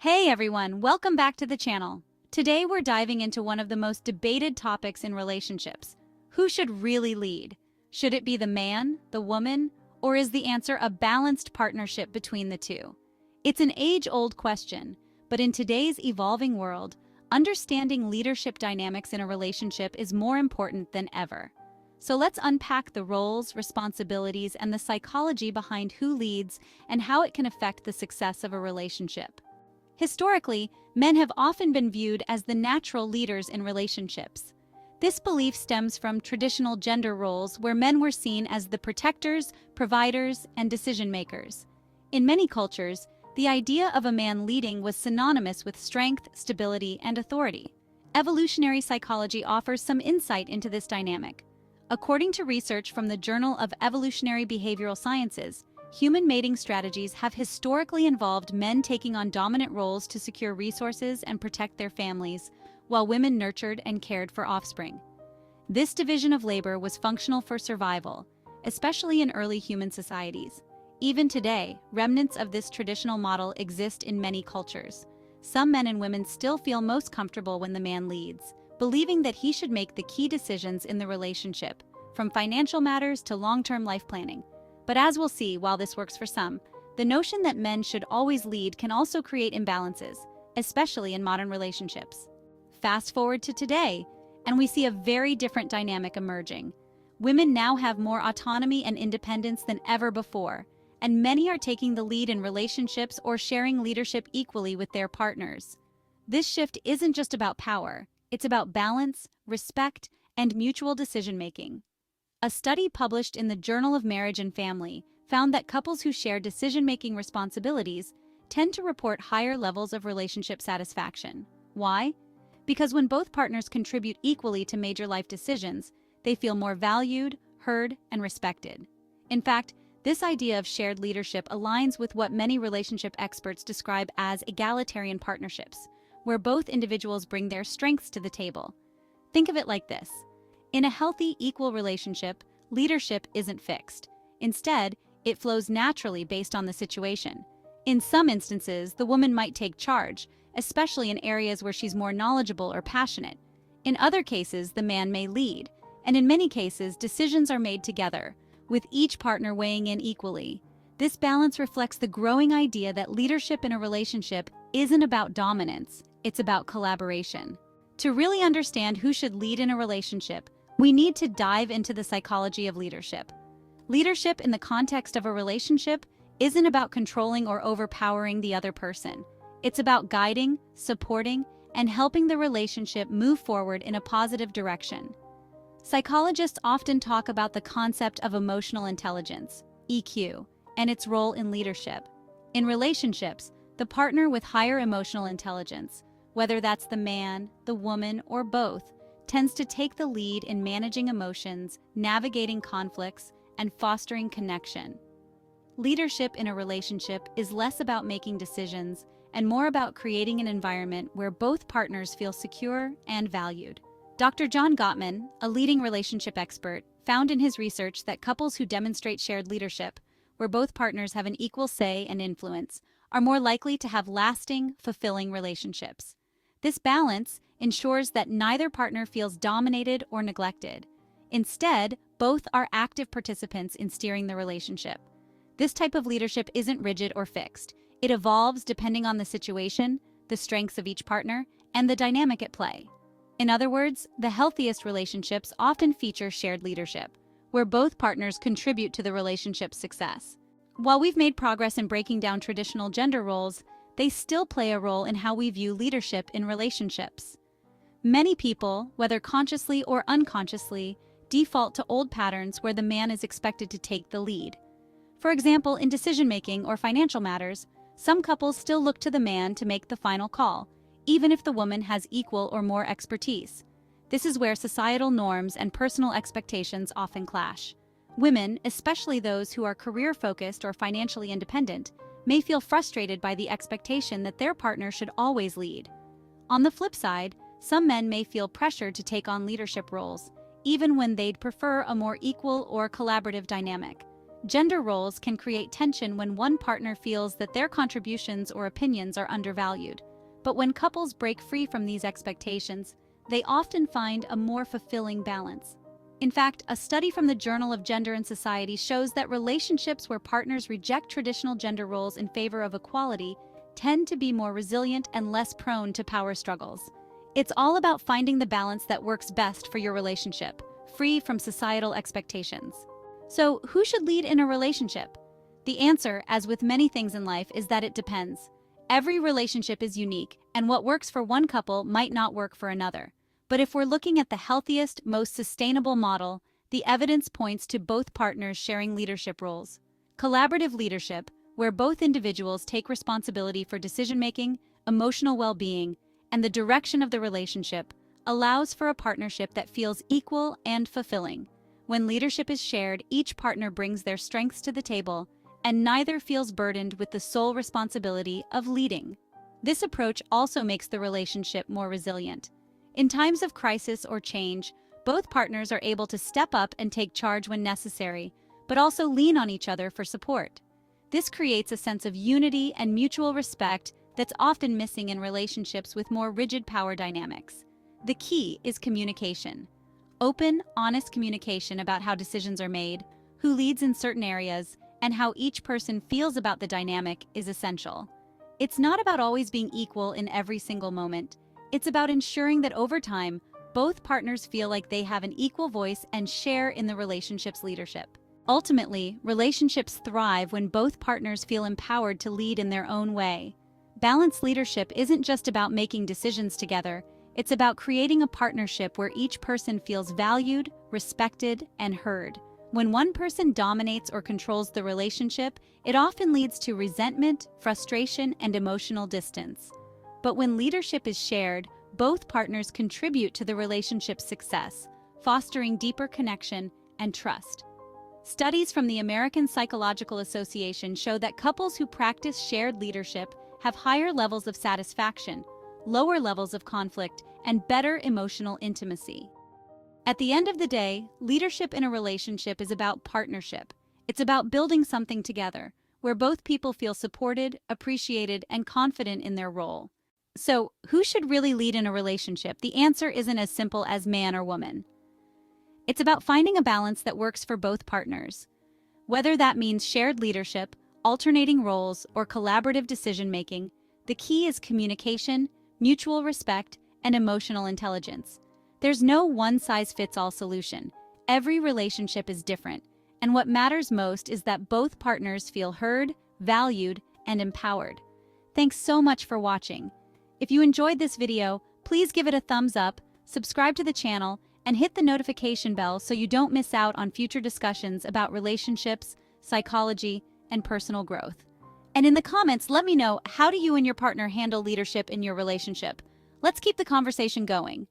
Hey everyone, welcome back to the channel. Today we're diving into one of the most debated topics in relationships. Who should really lead? Should it be the man, the woman, or is the answer a balanced partnership between the two? It's an age-old question, but in today's evolving world, understanding leadership dynamics in a relationship is more important than ever. So let's unpack the roles, responsibilities, and the psychology behind who leads and how it can affect the success of a relationship. Historically, men have often been viewed as the natural leaders in relationships. This belief stems from traditional gender roles where men were seen as the protectors, providers, and decision-makers. In many cultures, the idea of a man leading was synonymous with strength, stability, and authority. Evolutionary psychology offers some insight into this dynamic. According to research from the Journal of Evolutionary Behavioral Sciences, human mating strategies have historically involved men taking on dominant roles to secure resources and protect their families, while women nurtured and cared for offspring. This division of labor was functional for survival, especially in early human societies. Even today, remnants of this traditional model exist in many cultures. Some men and women still feel most comfortable when the man leads, believing that he should make the key decisions in the relationship, from financial matters to long-term life planning. But as we'll see, while this works for some, the notion that men should always lead can also create imbalances, especially in modern relationships. Fast forward to today, and we see a very different dynamic emerging. Women now have more autonomy and independence than ever before, and many are taking the lead in relationships or sharing leadership equally with their partners. This shift isn't just about power, it's about balance, respect, and mutual decision-making. A study published in the Journal of Marriage and Family found that couples who share decision-making responsibilities tend to report higher levels of relationship satisfaction. Why? Because when both partners contribute equally to major life decisions, they feel more valued, heard, and respected. In fact, this idea of shared leadership aligns with what many relationship experts describe as egalitarian partnerships, where both individuals bring their strengths to the table. Think of it like this. In a healthy, equal relationship, leadership isn't fixed. Instead, it flows naturally based on the situation. In some instances, the woman might take charge, especially in areas where she's more knowledgeable or passionate. In other cases, the man may lead, and in many cases, decisions are made together, with each partner weighing in equally. This balance reflects the growing idea that leadership in a relationship isn't about dominance, it's about collaboration. To really understand who should lead in a relationship, we need to dive into the psychology of leadership. Leadership in the context of a relationship isn't about controlling or overpowering the other person. It's about guiding, supporting, and helping the relationship move forward in a positive direction. Psychologists often talk about the concept of emotional intelligence, EQ, and its role in leadership. In relationships, the partner with higher emotional intelligence, whether that's the man, the woman, or both, tends to take the lead in managing emotions, navigating conflicts, and fostering connection. Leadership in a relationship is less about making decisions and more about creating an environment where both partners feel secure and valued. Dr. John Gottman, a leading relationship expert, found in his research that couples who demonstrate shared leadership, where both partners have an equal say and influence, are more likely to have lasting, fulfilling relationships. This balance ensures that neither partner feels dominated or neglected. Instead, both are active participants in steering the relationship. This type of leadership isn't rigid or fixed. It evolves depending on the situation, the strengths of each partner, and the dynamic at play. In other words, the healthiest relationships often feature shared leadership, where both partners contribute to the relationship's success. While we've made progress in breaking down traditional gender roles, they still play a role in how we view leadership in relationships. Many people, whether consciously or unconsciously, default to old patterns where the man is expected to take the lead. For example, in decision-making or financial matters, some couples still look to the man to make the final call, even if the woman has equal or more expertise. This is where societal norms and personal expectations often clash. Women, especially those who are career-focused or financially independent, may feel frustrated by the expectation that their partner should always lead. On the flip side, some men may feel pressured to take on leadership roles, even when they'd prefer a more equal or collaborative dynamic. Gender roles can create tension when one partner feels that their contributions or opinions are undervalued. But when couples break free from these expectations, they often find a more fulfilling balance. In fact, a study from the Journal of Gender and Society shows that relationships where partners reject traditional gender roles in favor of equality tend to be more resilient and less prone to power struggles. It's all about finding the balance that works best for your relationship, free from societal expectations. So, who should lead in a relationship? The answer, as with many things in life, is that it depends. Every relationship is unique, and what works for one couple might not work for another. But if we're looking at the healthiest, most sustainable model, the evidence points to both partners sharing leadership roles. Collaborative leadership, where both individuals take responsibility for decision-making, emotional well-being, and the direction of the relationship, allows for a partnership that feels equal and fulfilling. When leadership is shared, each partner brings their strengths to the table, and neither feels burdened with the sole responsibility of leading. This approach also makes the relationship more resilient. In times of crisis or change, both partners are able to step up and take charge when necessary, but also lean on each other for support. This creates a sense of unity and mutual respect that's often missing in relationships with more rigid power dynamics. The key is communication. Open, honest communication about how decisions are made, who leads in certain areas, and how each person feels about the dynamic is essential. It's not about always being equal in every single moment. It's about ensuring that over time, both partners feel like they have an equal voice and share in the relationship's leadership. Ultimately, relationships thrive when both partners feel empowered to lead in their own way. Balanced leadership isn't just about making decisions together, it's about creating a partnership where each person feels valued, respected, and heard. When one person dominates or controls the relationship, it often leads to resentment, frustration, and emotional distance. But when leadership is shared, both partners contribute to the relationship's success, fostering deeper connection and trust. Studies from the American Psychological Association show that couples who practice shared leadership have higher levels of satisfaction, lower levels of conflict, and better emotional intimacy. At the end of the day, leadership in a relationship is about partnership. It's about building something together, where both people feel supported, appreciated, and confident in their role. So, who should really lead in a relationship? The answer isn't as simple as man or woman. It's about finding a balance that works for both partners. Whether that means shared leadership, alternating roles, or collaborative decision-making, the key is communication, mutual respect, and emotional intelligence. There's no one-size-fits-all solution. Every relationship is different, and what matters most is that both partners feel heard, valued, and empowered. Thanks so much for watching. If you enjoyed this video, please give it a thumbs up, subscribe to the channel, and hit the notification bell so you don't miss out on future discussions about relationships, psychology, and personal growth. And in the comments, let me know, how do you and your partner handle leadership in your relationship? Let's keep the conversation going.